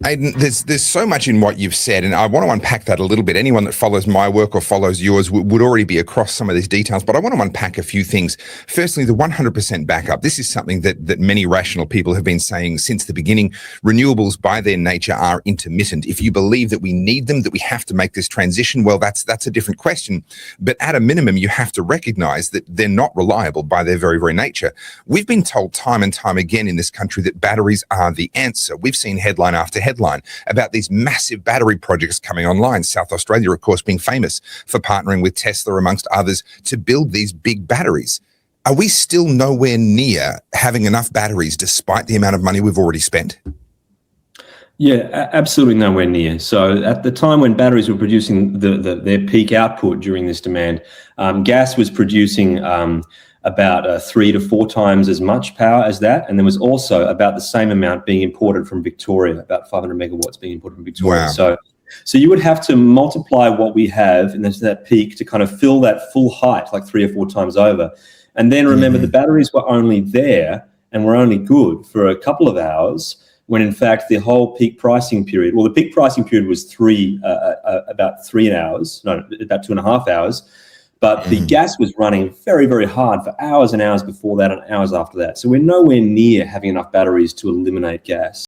Aidan, there's so much in what you've said, and I want to unpack that a little bit. Anyone that follows my work or follows yours would already be across some of these details, but I want to unpack a few things. Firstly, the 100% backup. This is something that many rational people have been saying since the beginning. Renewables, by their nature, are intermittent. If you believe that we need them, that we have to make this transition, well, that's a different question. But at a minimum, you have to recognize that they're not reliable by their very, very nature. We've been told time and time again in this country that batteries are the answer. We've seen headline after headline about these massive battery projects coming online. South Australia, of course, being famous for partnering with Tesla, amongst others, to build these big batteries. Are we still nowhere near having enough batteries despite the amount of money we've already spent? Yeah, absolutely nowhere near. So at the time when batteries were producing their peak output during this demand, gas was producing about 3 to 4 times as much power as that. And there was also about the same amount being imported from Victoria, about 500 megawatts being imported from Victoria. Wow. So you would have to multiply what we have and there's that peak to kind of fill that full height, like 3 or 4 times over. And then remember, the batteries were only there and were only good for a couple of hours, when in fact the whole peak pricing period, well, the peak pricing period was about 3 hours, no, about 2.5 hours. But the gas was running very, very hard for hours and hours before that and hours after that. So we're nowhere near having enough batteries to eliminate gas.